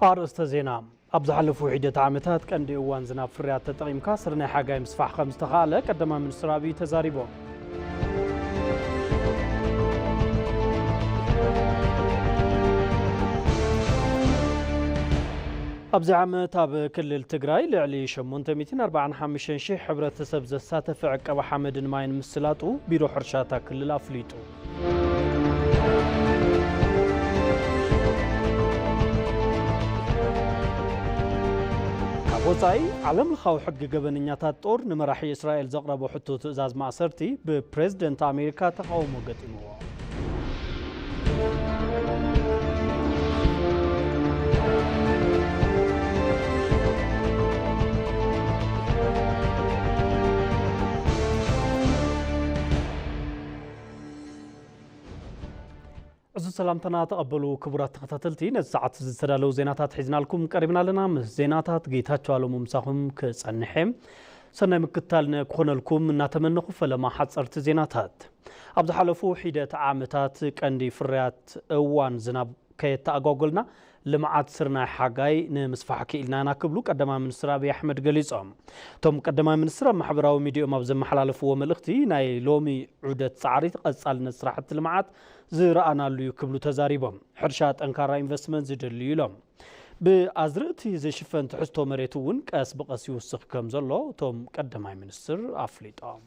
أرسط زينا أبزح حلفو عدة عامتات كان دي أوان زناب فريات تطغيم كاسرنا حاجة مصفح خمس تخالة قدما من سرابي تزاريبون أبزح عامت أب كل التقراي لعلي شمون تميتين 450 شيح حبرة تسبز الساتف عقب حمد ماين مسلاتو بيرو حرشاتا كل الأفليتو وصاي علم الخاو حق قبنياتات طور نمراحي إسرائيل زقربو حتو تأزاز معصرتي ببريزيدنت أمريكا تقاومو قتموه عزو سلامتنا تقبلوا كبرات تقتلتي نزعت زتدالو زيناتات حزنا لكم قريبنا لنا زيناتات جيتاتشو على ممساهم كصنحهم سنة مكتالنا كون لكم نتمنى فلما حصرت زيناتات أبز حلفو حيدة عامتات كاندي فريات اوان زناب كيتاغوغلنا لمعات سرنا حاجاي نمسفحكي إلنا ناكبلو قدما منستر أبي أحمد قليصهم توم قدما منستر محبراو ميديو مابزم محلالفو وملختي ناي لومي عودة سعري تقصال نسرحة لمعات زرعنا اللي يكبلو تزاريبهم حرشات أنكارا إنفستمنت زدليو لهم بأزرقتي زي شفن تحستو مريتون كاس بقاس يوسخ كمزلو توم قدما منستر أفليطهم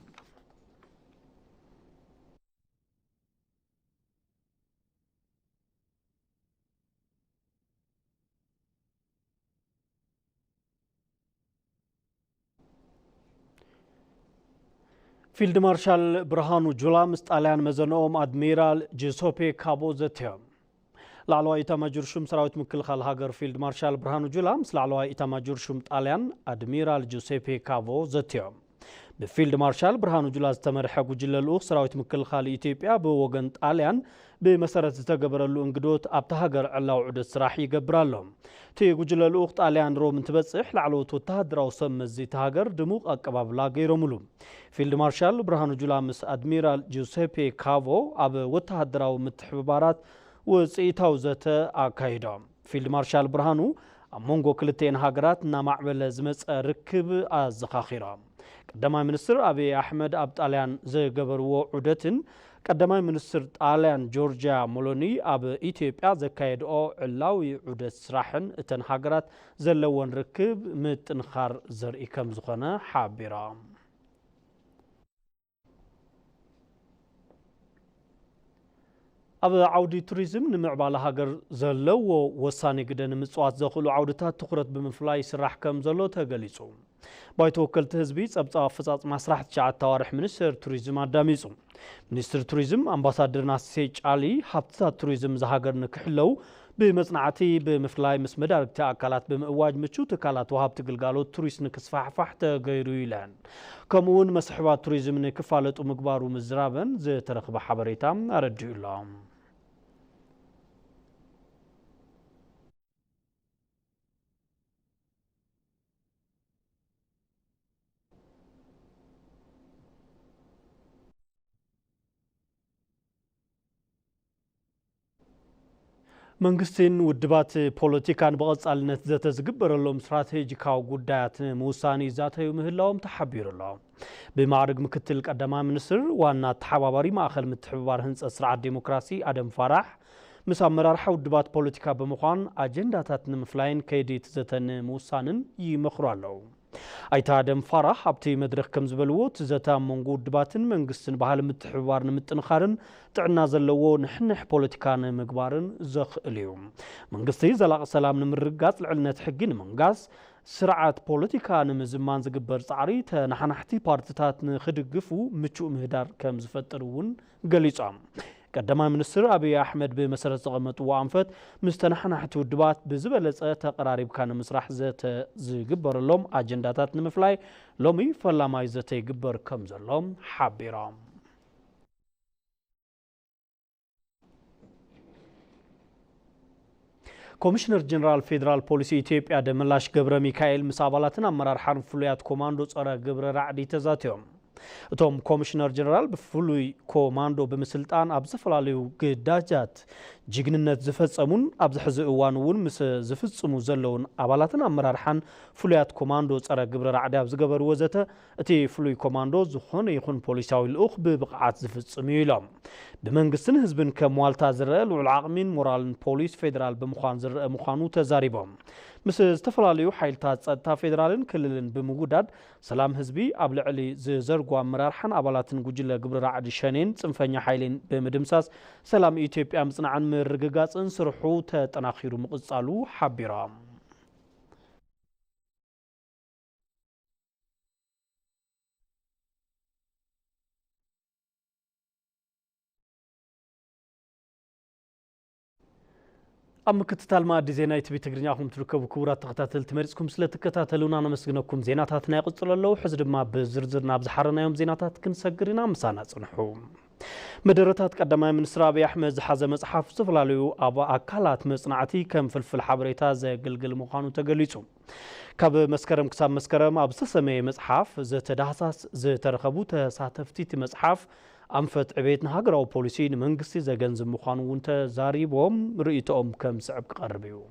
فيلد مارشال برهانو جولا مستعلان مزنوم أدميرال جيسوبي كابو زتيم لعلوا إتماجر شم سراوت مكل خال هاجر فيلد مارشال برهانو جولا مس لعلوا إتماجر شم طاليان أدميرال جيسوبي كابو زتيم بفيلد مارشال برهانو جولا استمر حقو جلالوخ سراوت مكل خال إثيوبيا بوغن طاليان بمسارة تقبرلو انقدوت أبتهاجر علاو عدد سراحي يقبرالهم تيجو جلالوخ طاليان رو من تبصح لعلو توتهدراو سمزي تهاجر دموق أقباب لا غيرو ملو فيلد مارشال برهانو جولا مس أدميرال جوسيبي كافو أب وتهدراو متحبارات وسيتاو زتا أكايدام فيلد مارشال برهانو أمونغو كلتين هاجرات نامعبل زمس ركب الزخاخيرام قدما منستر أبي أحمد أب طاليان زي قبرو عدتن قدما منستر طاليان جورجيا مولوني أب إثيوبيا زكايد أو علاوي عدت سراحن اتن هاجرات زلوان ركب متنخار زرئي كم زخنا حابرام أبا عودي توريزم نمعبال هاجر زلو وصاني قدن مصوات زخلو عودتات تخرط بمفلاي سراح كم زلو تقليسو بايتو وكلت هزبيت أبطا فصاص مسرح تشاعت توارح منستر توريزم عداميسو منستر توريزم أمباسادر ناسيج علي حبتا توريزم زهاجر نكحلو بمصنعتي بمفلاي مسمدارك تأكلات بمقواج مچو تكالات وهاب تقلقالو توريس نكسفح فحتا غيرو يلان كمون مسحبات توريزم نكفالت ومقبارو مزرابن زي ترخب حبريتام أرجو اللهم منغستين ودبات بوليتيكان بقصالنت زته زغبرلهم استراتيجيكاو غدايات موساني ذاتيو مهلاوم تحبير الله بمعرض مكتل قدما منستر وانا تحباباري ماخل متحبار هنص اسرع ديمقراسي ادم فرح مسامرار حودبات بوليتيكا بمخان اجنداتات نمفلاين كيديت زتن موسانن يمخرالو ايتا ادم فرح ابتي مدرخ كم زبلوت زتا منغو دباتن منغستن بحال متحبار نمتنخارن تعنا زلوو نحنح بوليتيكان مغبارن زخليوم منغستي زلاق سلام نمرغات العلنت حقين منغاس سرعات بوليتيكان مزمان زغبر صعري تنحنحتي بارتيتات نخدغفو مچو مهدار كم زفترون غليصام قدما منستر أبي أحمد بمسارة قمت وعنفت مستنحنا حتى ودبات بزبلة تقرارب كان مسرح زت زجبر اللوم أجندات نمفلاي لومي فلا ما يزت يجبر كم زلوم حبيرام كوميشنر جنرال فيدرال بوليسي إثيوبيا دملاش جبر ميكائيل مسابلاتنا مرار حرف فليات كوماندو صار جبر رعدي تزاتهم توم كوميشنر جنرال بفلوي كوماندو بمسلطان أبزفلاليو قداجات جيجنነት زفصمون ابز حز اوان ون مس زفصمو زلون ابالاتن امرارحان فلويات كوماندو صره ግብረ ራዕዲ ኣብ ዝገበሩ ወዘተ እቲ ፍሉይ ኮማንዶ ዝኾነ ይኹን ፖሊሳዊ ልኡኽ ብብቕዓት ዝፍጽም ኢሎም ብመንግስትን ህዝብን ከም ዋልታ ዝረአ ልዑል ዓቕሚን ሞራልን ፖሊስ ፌደራል ብምዃን ዝረአ ምዃኑ ተዛሪቦም ምስ ዝተፈላለዩ ሓይልታት ጸጥታ ፌደራልን ክልልን ብምጉዳድ ሰላም ህዝቢ ኣብ ልዕሊ ዝዘርጉ ኣመራርሓን ኣባላትን ጉጅለ ግብረ ራዕዲ ሸኔን ጽንፈኛ ሓይልን ብምድምሳስ ሰላም ኢትዮጵያ ምጽናዕን ምርግጋጽን ስርሑ ተጠናኺሩ ምቕጻሉ ሓቢሮም أما كتتال ما أدي زينا يتبي تقرنياكم تركبوا كورات تغتاتل تمارسكم سلتكتاتلونا أنا مسجنكم زيناتات ناقص الله حزر ما بزرزر نابز حرنا يوم زيناتات كنسجرنا مسانا صنحوم مدرتات قدما من سرابي أحمد زحازة مصحف سفلاليو أبا أكالات مصنعتي كم في الحبريتا زي قلقل مقانو تقليتو كاب مسكرم كساب مسكرم أبسسمي مصحف زي تدهساس زي ترخبو تساتفتي مصحف أنفت عبيتنا هاجر أو بوليسين منقصي زي جنز مخان وانت زاريبهم رئيتهم كم صعب قربيو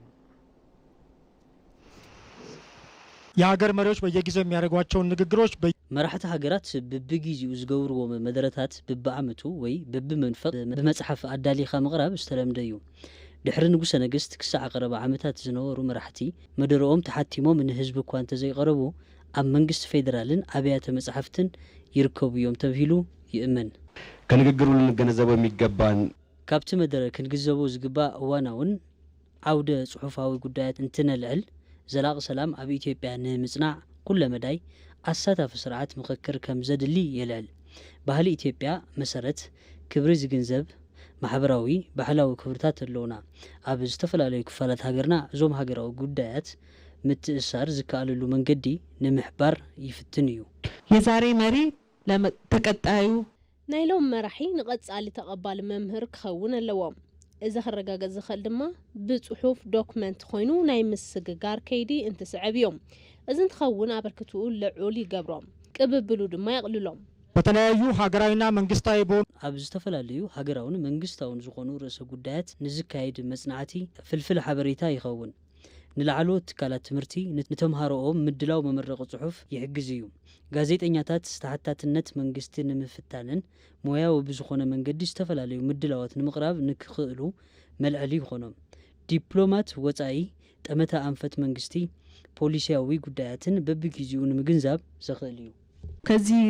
يا هاجر مريوش بيجيزم يارجواتشون نجروش مرحت هاجرات ببجيزي وزجور ومدرتات ببعمتو وي ببمنفق بمصحف عدالي خمغرب استلم ديو دحر نقص نجست كساع قرب عمتات زنور ومرحتي مدرهم تحتيمو من حزب كوانت زي قربو أم منقص فيدرالن أبيات مصحفتن يركبوا يوم تبهيلو يأمن كنجروا للجنزبة ميجبان كابت مدر كنجزبوا زجباء واناون عودة صحفاوي قدات انتنا العل زلاق سلام أبي إثيوبيا نمصنع كل مداي أساتا في سرعات مخكر كم زاد اللي يلعل بهالي إثيوبيا مسرت كبرز جنزب محبراوي بحلاو كبرتات اللونا أبي استفل على كفالة هاجرنا زوم هاجراو قدات متأثر زكالو من قدي نمحبر يفتنيو يزاري مري لما تقطعيو نايلوم مرحي نقص على تقبل ممهر كخون اللوام إذا خرجا زخل دما بصحف دوكمنت خوينو ناي مسجار كيدي انت سعبيوم إذا تخون عبركتو لعولي قبرام قببلو دما يقللوم በተለያዩ ሀገራዊና መንግስታዊ ቦን አብዝ ተፈላልዩ ሀገራውን መንግስታውን ዝኾኑ ርዕሰ ጉዳያት ንዝካየድ መጽናዕቲ ፍልፍል ሓበሬታ ይኸውን ንላዕሎት ትካላት ትምህርቲ ንተምሃሮኦም ምድላው መመረቂ ጽሑፍ ይሕግዝ እዩ ጋዜጠኛታት ዝተሓታትነት መንግስቲ ንምፍታንን ሞያዊ ብዝኾነ መንገዲ ዝተፈላልዩ ምድላዋት ንምቕራብ ንክኽእሉ መልዕሊ ይኾኖም ዲፕሎማት ወጻኢ ጠመታ አንፈት መንግስቲ ፖሊሲያዊ ጉዳያትን በብግዚኡ ንምግንዛብ ዘኽእል እዩ ከዚህ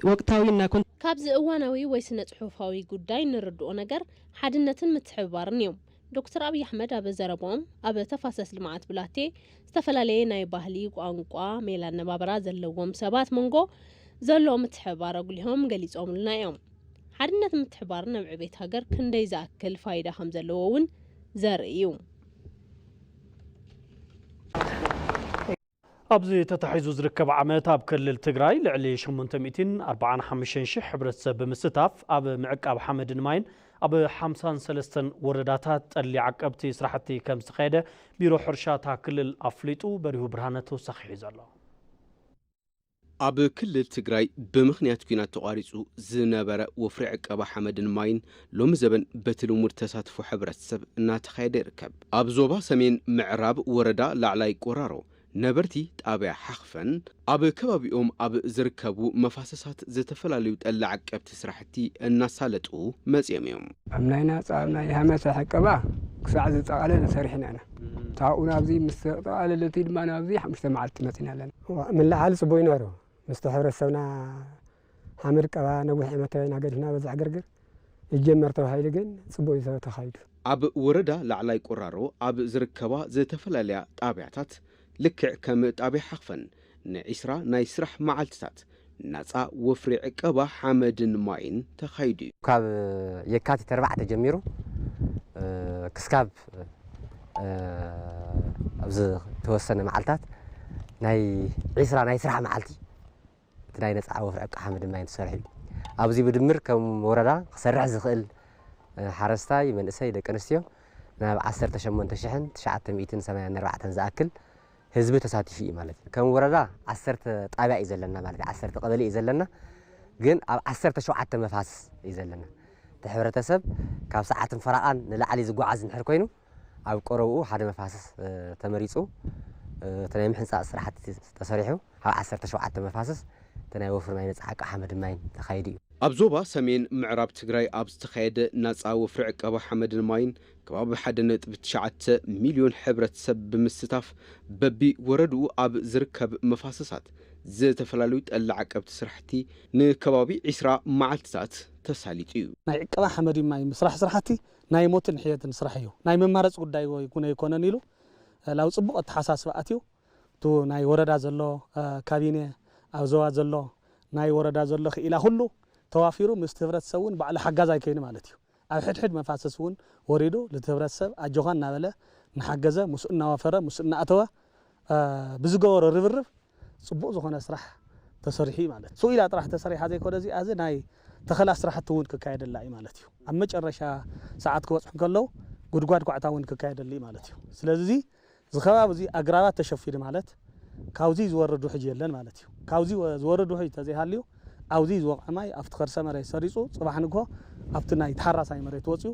ወቅታዊና ካብዚ እዋናዊ ወይ ስነ ጽሑፋዊ ጉዳይ ንርድኦ ነገር ሓድነትን ምትሕብባርን እዮም دكتور أبي أحمد أبو زربوم أبو تفاصيل المعات بلاتي استفلالي ناي باهلي وانقوا ميلان نبابرا زلوهم سبات منغو زلو متحبار أقولهم قليز لنا يوم حدنا متحبار نوع بيت هاجر كندي زاكل فايدة هم زلوون زريوم أبزي تتحيزو زركب عمات أب كل التجراي لعلي 845 شح حبرتسب بمستاف أب معك أب حمد نماين أب 53 ورداتات اللي عقبتي سرحتي كم سخيدة بيرو حرشاتها كل الأفليتو بريو برهانته سخيز الله أب كل التجراي بمخنيات كينا تقاريسو زنابرة وفرعك أبا حمد نماين لوم زبن بتلو مرتسات فو حبرتسب نات خيدة ركب أب زوبا سمين معراب وردا لعلاي قرارو نبرتي تابع حخفن أب كبابيوم أب زركبو مفاسسات زتفلاليو تقلعك بتسرحتي الناس سالتو مزيميوم عملنا صارنا يهمس حقبا كساعة تقالل سرحنا أنا تاؤنا بزي مستقال التي ما نبزي مش معلت مثلا لنا من لحال صبوي نورو مستحور السونا حامر كبا نوح متين عقدنا بزع قرقر يجمر توهاي لجن صبوي سو تخايد أب وردا لعلاي قرارو أب زركبا زتفلاليا تابعتات لك كم تابع حقفن نعسرا نايسرح معلتات ناصا وفري عقبا حمد ماين تخايدي كاب يكاتي تربعة تجميرو كسكاب أبز توسن معلتات ناي عسرا نايسرح معلتي تناي ناصا وفري عقبا حمد ماين تسرحي أبزي بدمر كم وردا سرع زخل حرستاي من اساي دكنستيو ناب 108,984 زاكل ህዝብ ተሳትፊ ማለት ነው ከም ወረዳ 10 ጣብያ ይዘለና ማለት 10 ቀበሌ ይዘለና ግን ኣብ 17 መፋስ ይዘለና ሕብረተሰብ ካብ ሰዓትን ፈራቃን ንላዕሊ ዝጓዓዝ እንድሕር ኮይኑ ኣብ ቀረብኡ ሓደ መፋሰስ ተመሪፁ ተናይ ምሕንፃእ ስራሕቲ ተሰሪሑ ኣብ 17 መፋሰስ ተናይ ወፍሪ ማይ ነፃ ዕቀባ ሓመድ ማይን ተኻይዱ እዩ ኣብ ዞባ ሰሜን ምዕራብ ትግራይ ኣብ ዝተኻየደ ናፃ ወፍሪ ዕቀባ ሓመድን ማይን ከባቢ 1.9 ሚልዮን ሕብረተሰብ ብምስታፍ በቢ ወረድኡ ኣብ ዝርከብ መፋሰሳት ዝተፈላለዩ ጠላ ዓቀብቲ ስራሕቲ ንከባቢ 20 መዓልትታት ተሳሊጡ እዩ ናይ ዕቀባ ሓመድ ማይ ምስራሕ ስራሕቲ ናይ ሞትን ሕየትን ስራሕ እዩ ናይ መማረፅ ጉዳይ ይኩን ኣይኮነን ኢሉ ላው ጽቡቕ ተሓሳስባ ኣትዩ ቱ ናይ ወረዳ ዘሎ ካቢኔ ኣብ ዞባ ዘሎ ናይ ወረዳ ዘሎ ኽኢላ ሁሉ ተዋፊሩ ምስ ሕብረተሰቡን ባዕሉ ሓጋዝ ኣይከይኑ ማለት እዩ ኣብ ሕድሕድ መፋሰስ እውን ወሪዱ ለሕብረተሰብ ኣጆኻን እናበለ ንሓገዘ ምስ እናወፈረ ምስ እናኣተወ ብዝገበሮ ርብርብ ጽቡቕ ዝኾነ ስራሕ ተሰሪሒ ማለት ሱ ኢላ ጥራሕ ተሰሪሓ ዘይኮነ እዚ ኣዚ ናይ ተኸላ ስራሕቲ እውን ክካየደላ እዩ ማለት እዩ ኣብ መጨረሻ ሰዓት ክበጽሑ ከለው ጉድጓድ ኳዕታ እውን ክካየደላ እዩ ማለት እዩ ስለዚ ዝኸባቢ እዚ ኣግራባት ተሸፊኑ ማለት ካብዚ ዝወረዱ ሕጂ የለን ማለት እዩ ካብዚ ዝወረዱ ሕጂ ተዘይሃልዩ ኣብዚ ዝወቕዐ ማይ ኣብቲ ከርሰ መሬት ሰሪፁ ጽባሕ ንግሆ ኣብቲ ናይ ተሓራሳይ መሬት ወፂኡ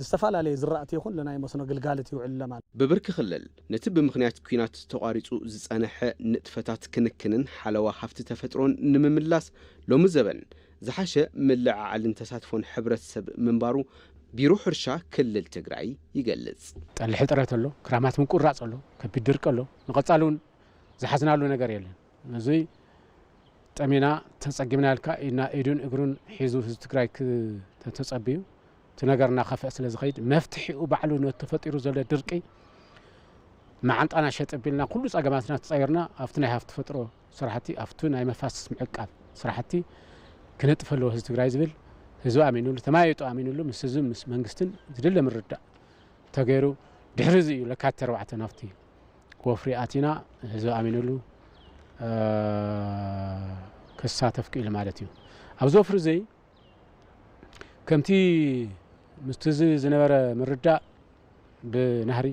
ዝተፈላለዩ ዝራእቲ ይኹን ለናይ መስኖ ግልጋሎት ይውዕል ለማለት ብብርኪ ክልል ነቲ ብምኽንያት ኩናት ተቋሪፁ ዝጸንሐ ንጥፈታት ክንክንን ሓለዋ ሃፍቲ ተፈጥሮን ንምምላስ ሎሚ ዘበን ዝሓሸ ምልዕዓልን ተሳትፎን ሕብረተሰብ ምንባሩ ቢሮ ሕርሻ ክልል ትግራይ ይገልጽ ጠልሕ ጥረት ኣሎ ክራማት ምቁራጽ ኣሎ ከቢድ ድርቅ ኣሎ ንቐጻሉን ዝሓዝናሉ ነገር የለን እዚ ጠሚና ተጸጊምና ልካ ኢና ኢዱን እግሩን ሒዙ ህዝቢ ትግራይ ተጸቢዩ ትነገርና ኸፍእ ስለ ዝኸይድ መፍትሒኡ ባዕሉ ተፈጢሩ ዘሎ ድርቂ ማዓንጣና ሸጥቢልና ኩሉ ጸገማትና ተጻይርና ኣብቲ ናይ ሃፍቲ ተፈጥሮ ስራሕቲ ኣብቲ ናይ መፋሰስ ምዕቃብ ስራሕቲ ክነጥፈሉ ህዝቢ ትግራይ ዝብል ህዝቢ ኣሚኑሉ ተማይጡ ኣሚኑሉ ምስ ህዝቢ ምስ መንግስትን ዝድለ ምርዳእ ተገይሩ ድሕሪ እዚ እዩ ለካቲት 4 ናፍቲ ወፍሪ ኣቲና ህዝቢ ኣሚኑሉ ክሳተፍ ክኢሉ ማለት እዩ ኣብዚ ወፍሪ እዚ ከምቲ ምስቲ ዝነበረ ምርዳእ ብናህሪ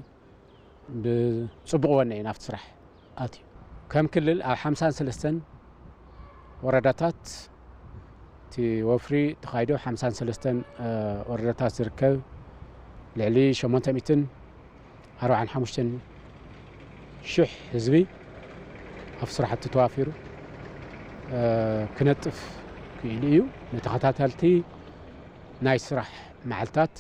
ብጽቡቕ ወነ እዩ ናፍቲ ስራሕ ኣትዩ ከም ክልል ኣብ 53 ወረዳታት እቲ ወፍሪ ተኻይዶ 53 ወረዳታት ዝርከብ ልዕሊ 845 ሽሕ ህዝቢ ኣብ ስራሕቲ ተዋፊሩ ክነጥፍ ክኢሉ እዩ ነተኸታተልቲ ናይ ስራሕ መዓልታት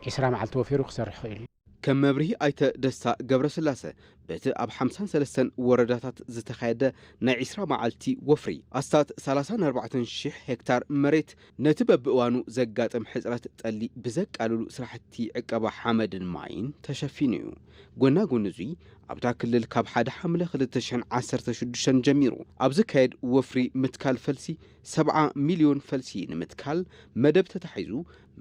20 መዓልቲ ወፊሩ ክሰርሕ ክኢሉ እዩ ከም መብርሂ ኣይተ ደስታ ገብረስላሴ በቲ ኣብ 53 ወረዳታት ዝተኻየደ ናይ 20 መዓልቲ ወፍሪ ኣስታት 34,000 ሄክታር መሬት ነቲ በብእዋኑ ዘጋጥም ሕፅረት ጠሊ ብዘቃልሉ ስራሕቲ ዕቀባ ሓመድን ማይን ተሸፊኑ እዩ ጎና ጎኒ እዙይ ኣብታ ክልል ካብ 1 ሐምለ 2016 ጀሚሩ ኣብ ዝካየድ ወፍሪ ምትካል ፈልሲ 70 ሚልዮን ፈልሲ ንምትካል መደብ ተታሒዙ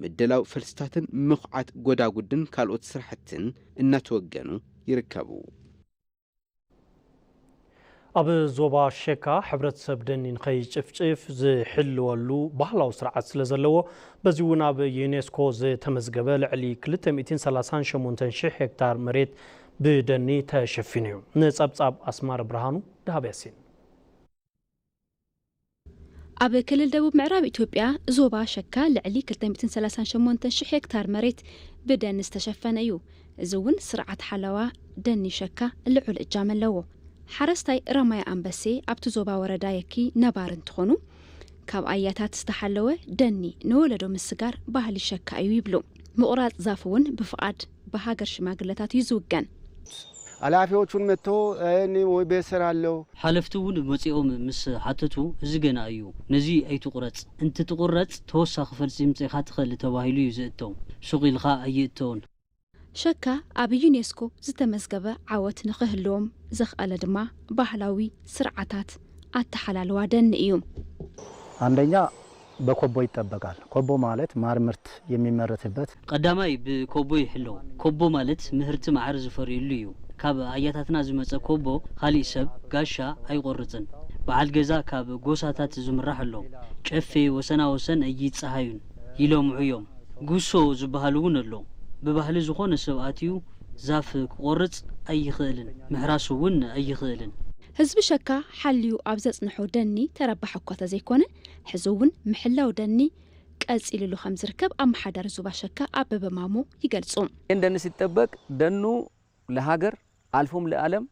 ምድላው ፈልስታትን ምኽዓት ጎዳጉድን ካልኦት ስራሕትን እናተወገኑ ይርከቡ ኣብ ዞባ ሸካ ሕብረተሰብ ደኒ ንኸይጭፍጭፍ ዝሕልወሉ ባህላዊ ስርዓት ስለ ዘለዎ በዚ እውን ኣብ ዩኔስኮ ዝተመዝገበ ልዕሊ 238,000 ሄክታር መሬት ብደኒ ተሸፊኑ እዩ ንጸብጻብ ኣስማረ ብርሃኑ ዳሃብያሲን ኣብ ክልል ደቡብ ምዕራብ ኢትዮጵያ ዞባ ሸካ ልዕሊ 238,000 ሄክታር መሬት ብደኒ ዝተሸፈነ እዩ እዚ እውን ስርዓት ሓለዋ ደኒ ሸካ ልዑል እጃም ኣለዎ ሓረስታይ ረማይ ኣንበሴ ኣብቲ ዞባ ወረዳ የኪ ነባር እንትኾኑ ካብ ኣያታት ዝተሓለወ ደኒ ንወለዶ ምስጋር ባህሊ ሸካ እዩ ይብሉ ምቑራጽ ዛፍ እውን ብፍቓድ ብሃገር ሽማግለታት እዩ ዝውገን ኃላፊዎቹን መጥቶ እኔ ወይ ቤሰር አለው ሓለፍቲ እውን መጺኦም ምስ ሓተቱ እዚ ገና እዩ ነዚ ኣይትቁረጽ እንት ትቁረጽ ተወሳኺ ፈልሲ ምጽኢኻ ትኽእል ተባሂሉ እዩ ዝእተው ሱቕ ኢልኻ ኣይእተውን ሸካ ኣብ ዩኔስኮ ዝተመዝገበ ዓወት ንኽህልዎም ዘኽኣለ ድማ ባህላዊ ስርዓታት አተሐላልዋ ደን እዩ አንደኛ በኮቦ ይጠበቃል ኮቦ ማለት ማር ምርት የሚመረትበት ቀዳማይ በኮቦ ይሕለው ኮቦ ማለት ምህርቲ ማዕር ዝፈርየሉ እዩ ካብ አያታትና ዝመጸ ኮቦ ካሊእ ሰብ ጋሻ ኣይቆርጽን በዓል ገዛ ካብ ጎሳታት ዝምራሕ ኣሎ ጨፌ ወሰና ወሰን ኣይጽሃዩን ይሎምዑ እዮም ጉሶ ዝበሃሉ እውን ኣሎ በባህሊ ዝኾነ ሰብኣትዩ ዛፍ ክቆርጽ ኣይኽእልን ምሕራስ እውን ኣይኽእልን ህዝቢ ሸካ ሓልዩ ኣብ ዘጽንሖ ደኒ ተረባሕ እኳ ተዘይኮነ ሕዚ እውን ምሕላው ደኒ ቀፂልሉ ከም ዝርከብ ኣመሓዳሪ ዞባ ሸካ ኣበበ ማሞ ይገልጹ። ደን ሲጠበቅ ደኑ ለሃገር አልፎም ለዓለም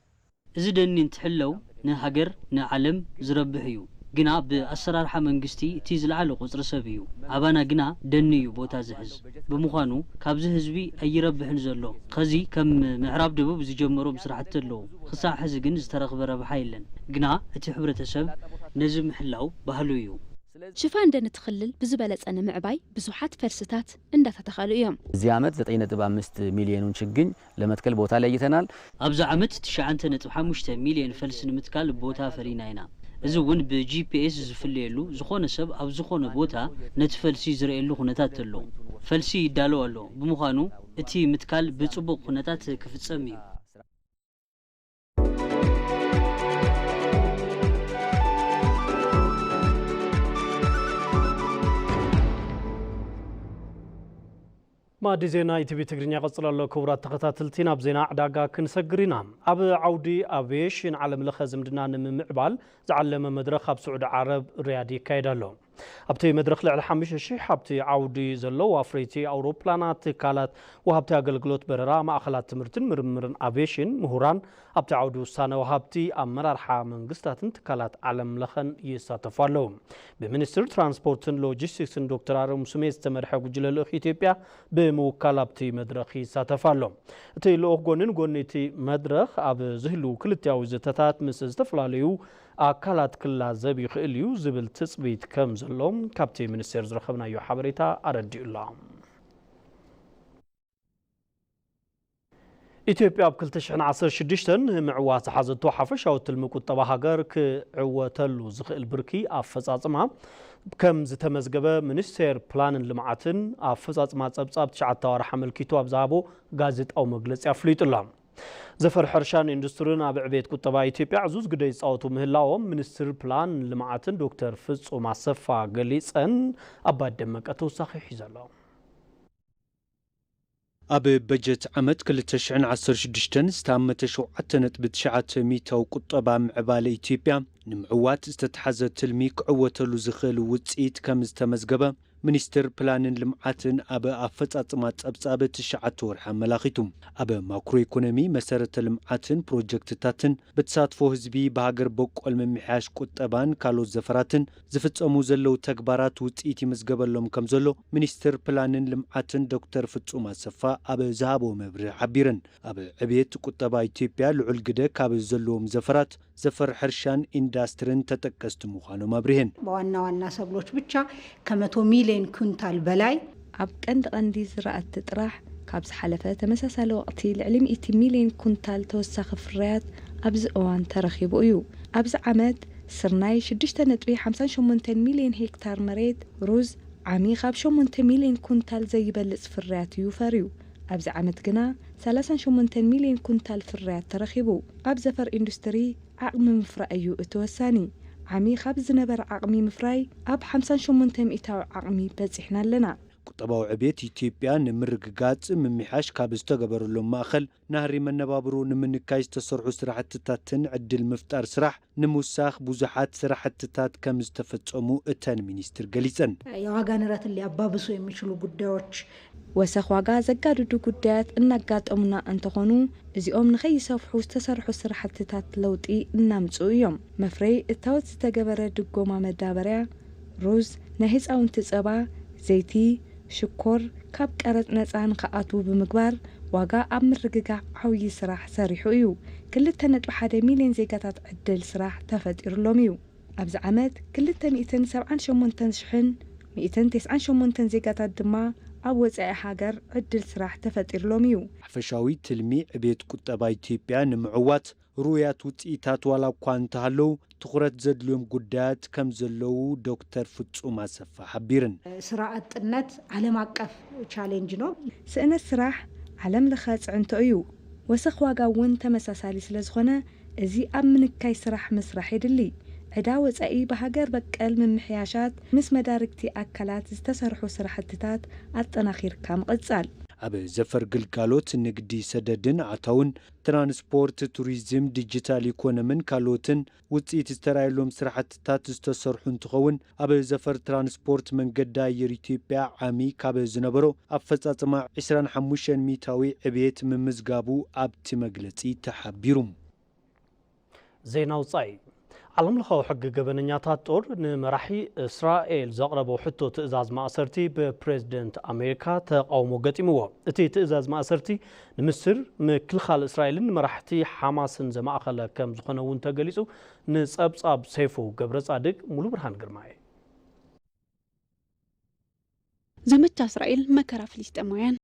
እዚ ደኒ እንትሕለው ንሃገር ንዓለም ዝረብሕ እዩ ግና ብኣሰራርሓ መንግስቲ እቲ ዝለዓለ ቁፅሪ ሰብ እዩ ኣባና ግና ደኒ እዩ ቦታ ዝሕዝ ብምዃኑ ካብዚ ህዝቢ ኣይረብሕን ዘሎ ከዚ ከም ምዕራብ ደቡብ ዝጀመሩ ምስራሕቲ ኣለዉ ክሳብ ሕዚ ግን ዝተረኽበ ረብሓ የለን ግና እቲ ሕብረተሰብ ነዚ ምሕላው ባህሉ እዩ ሽፋን ደን ትኽልል ብዝበለጸ ንምዕባይ ብዙሓት ፈልስታት እንዳተተኸሉ እዮም። እዚ ዓመት 9.5 ሚሊዮን ችግኝ ለመትከል ቦታ ለይተናል። ኣብዚ ዓመት 9.5 ሚሊዮን ፈልሲ ንምትካል ቦታ ፈሪና ኢና። እዚ እውን ብጂፒኤስ ዝፍለየሉ ዝኾነ ሰብ ኣብ ዝኾነ ቦታ ነቲ ፈልሲ ዝርአየሉ ኩነታት ኣሎ ፈልሲ ይዳሎ ኣሎ ብምዃኑ እቲ ምትካል ብጽቡቕ ኩነታት ክፍጸም እዩ። ማዲ ዜና ኢቲቪ ትግርኛ ቀጽል ኣሎ ክቡራት ተኸታተልቲ ናብ ዜና ዕዳጋ ክንሰግር ኢና ኣብ ዓውዲ አቪዬሽን ዓለም ለኸ ዝምድና ንምምዕባል ዝዓለመ መድረኽ ኣብ ስዑድ ዓረብ ሪያድ ይካየድ ኣሎ ኣብቲ መድረኽ ልዕሊ 5,000 ኣብቲ ዓውዲ ዘለዉ ኣፍረይቲ ኣውሮፕላናት ትካላት ወሃብቲ ኣገልግሎት በረራ ማእኸላት ትምህርትን ምርምርን አቪዬሽን ምሁራን ኣብቲ ዓውዲ ውሳነ ወሃብቲ ኣመራርሓ መንግስታትን ትካላት ዓለም ለኸን ይሳተፉ ኣለዉ ብሚኒስትር ትራንስፖርትን ሎጂስቲክስን ዶክተር አረሙ ስሜ ዝተመርሐ ጉጅለ ልኡኽ ኢትዮጵያ ብምውካል ኣብቲ መድረኽ ይሳተፉ ኣሎ እቲ ልኡኽ ጎንን ጎኒ እቲ መድረኽ ኣብ ዝህልው ክልቲያዊ ዘተታት ምስ ዝተፈላለዩ ኣካላት ክላዘብ ይኽእል እዩ ዝብል ትጽቢት ከም ዘሎም ካብቲ ሚኒስቴር ዝረኸብናዮ ሓበሬታ ኣረዲኡላ ኢትዮጵያ ኣብ 2016 ምዕዋት ዝሓዘቶ ሓፈሻዊ ትልሚ ቁጠባ ሃገር ክዕወተሉ ዝኽእል ብርኪ ኣፈጻጽማ ከም ዝተመዝገበ ሚኒስቴር ፕላንን ልምዓትን ኣፈጻጽማ ጸብጻብ 9 ወርሒ ኣመልኪቱ ኣብ ዝሃቦ ጋዜጣዊ መግለጺ ኣፍሊጡላ ዘፈር ሕርሻን ኢንዱስትሪን ኣብ ዕቤት ቁጠባ ኢትዮጵያ ዕዙዝ ግደ ይጻወቱ ምህላዎም ሚኒስትር ፕላን ልምዓትን ዶክተር ፍጹም ኣሰፋ ገሊጸን ኣባይ ደመቀ ተወሳኺ ሒዘሎ ኣብ በጀት ዓመት 2016 ዝተኣመተ 7.9 ሚታዊ ቁጠባ ምዕባለ ኢትዮጵያ ንምዕዋት ዝተተሓዘ ትልሚ ክዕወተሉ ዝኽእል ውፅኢት ከም ዝተመዝገበ ሚኒስትር ፕላንን ልምዓትን ኣብ ኣፈጻጽማ ጸብጻብ 9 ወርሒ ኣመላኺቱ ኣብ ማክሮ ኢኮኖሚ መሰረተ ልምዓትን ፕሮጀክትታትን ብተሳትፎ ህዝቢ ብሃገር በቆል ምምሕያሽ ቁጠባን ካልኦት ዘፈራትን ዝፍጸሙ ዘለው ተግባራት ውፅኢት ይምዝገበሎም ከም ዘሎ ሚኒስትር ፕላንን ልምዓትን ዶክተር ፍጹም ኣሰፋ ኣብ ዝሃቦ መብርሂ ሓቢረን ኣብ ዕብየት ቁጠባ ኢትዮጵያ ልዑል ግደ ካብ ዘለዎም ዘፈራት ዘፈር ሕርሻን ኢንዱስትሪን ተጠቀስቲ ምዃኖም አብርሄን በዋና ዋና ሰብሎች ብቻ ከ100 ሚሊዮን ኩንታል በላይ ኣብ ቀንዲ ዝራእቲ ጥራሕ ካብ ዝሓለፈ ተመሳሳሊ ወቅቲ ልዕሊ 100 ሚሊዮን ኩንታል ተወሳኺ ፍርያት ኣብዚ እዋን ተረኺቡ እዩ ኣብዚ ዓመት ስርናይ 6.58 ሚሊዮን ሄክታር መሬት ሩዝ ዓሚቕ ኣብ 8 ሚሊዮን ኩንታል ዘይበልጽ ፍርያት እዩ ፈርዩ ኣብዚ ዓመት ግና 38 ሚሊዮን ኩንታል ፍርያት ተረኺቡ ኣብ ዘፈር ኢንዱስትሪ ዓቕሚ ምፍራይ እዩ እተወሳኒ ዓሚቕ ኣብ ዝነበረ ዓቕሚ ምፍራይ ኣብ 58 ሚእታዊ ዓቕሚ በፂሕና ኣለና ቁጠባዊ ዕብየት ኢትዮጵያ ንምርግጋጽ ምምሕያሽ ካብ ዝተገበረሎም ማእኸል ናህሪ መነባብሮ ንምንካይ ዝተሰርሑ ስራሕትታትን ዕድል ምፍጣር ስራሕ ንምውሳኽ ብዙሓት ስራሕትታት ከም ዝተፈጸሙ እተን ሚኒስትር ገሊጸን የዋጋ ንረትን ሊያባብሱ የሚችሉ ጉዳዮች ወሰኽ ዋጋ ዘጋድዱ ጉዳያት እናጋጠሙና እንተኾኑ እዚኦም ንኸይሰፍሑ ዝተሰርሑ ስራሕትታት ለውጢ እናምጽኡ እዮም መፍረይ እታወት ዝተገበረ ድጎማ መዳበርያ ሩዝ ናይ ህፃውንቲ ጸባ ዘይቲ ሽኮር ካብ ቀረጽ ነፃ ንኽኣትዉ ብምግባር ዋጋ ኣብ ምርግጋዕ ዓብዪ ስራሕ ሰሪሑ እዩ 2.1 ሚሊዮን ዜጋታት ዕድል ስራሕ ተፈጢሩሎም እዩ ኣብዚ ዓመት 278,198 ዜጋታት ድማ ኣብ ወፃኢ ሃገር ዕድል ስራሕ ተፈጢሩሎም እዩ ሓፈሻዊ ትልሚ ዕብየት ቁጠባ ኢትዮጵያ ንምዕዋት ሩያት ውፅኢታት ዋላ እኳ እንተሃለዉ ትኩረት ዘድልዮም ጉዳያት ከም ዘለዉ ዶክተር ፍጹም ኣሰፋ ሓቢርን ስራ አጥነት ዓለም አቀፍ ቻሌንጅ ነው ስእነት ስራሕ ዓለም ለኸ ጽዕንቶ እዩ ወሰኽ ዋጋ እውን ተመሳሳሊ ስለ ዝኾነ እዚ ኣብ ምንካይ ስራሕ ምስራሕ ይድሊ ዕዳ ወፃኢ ብሃገር በቀል ምምሕያሻት ምስ መዳርግቲ ኣካላት ዝተሰርሑ ስራሕትታት ኣጠናኺርካ ምቕጻል ኣብ ዘፈር ግልጋሎት ንግዲ ሰደድን ኣታውን ትራንስፖርት ቱሪዝም ዲጂታል ኢኮኖምን ካልኦትን ውፅኢት ዝተራየሎም ስራሕትታት ዝተሰርሑ እንትኸውን ኣብ ዘፈር ትራንስፖርት መንገዲ ኣየር ኢትዮጵያ ዓሚ ካብ ዝነበሮ ኣፈጻጽማ 25 ሚታዊ ዕብየት ምምዝጋቡ ኣብቲ መግለጺ ተሓቢሩ። ዜና ውጻኢ ዓለም ለኻዊ ሕጊ ገበነኛታት ጦር ንመራሒ እስራኤል ዘቕረበው ሕቶ ትእዛዝ ማእሰርቲ ብፕሬዝደንት ኣሜሪካ ተቃውሞ ገጢምዎ። እቲ ትእዛዝ ማእሰርቲ ንምስር ምክልኻል እስራኤልን መራሕቲ ሓማስን ዘማእኸለ ከም ዝኾነ እውን ተገሊጹ። ንጸብጻብ ሰይፉ ገብረ ጻድቅ ሙሉ ብርሃን ግርማይ ዘመቻ እስራኤል መከራ ፍልስጤማውያን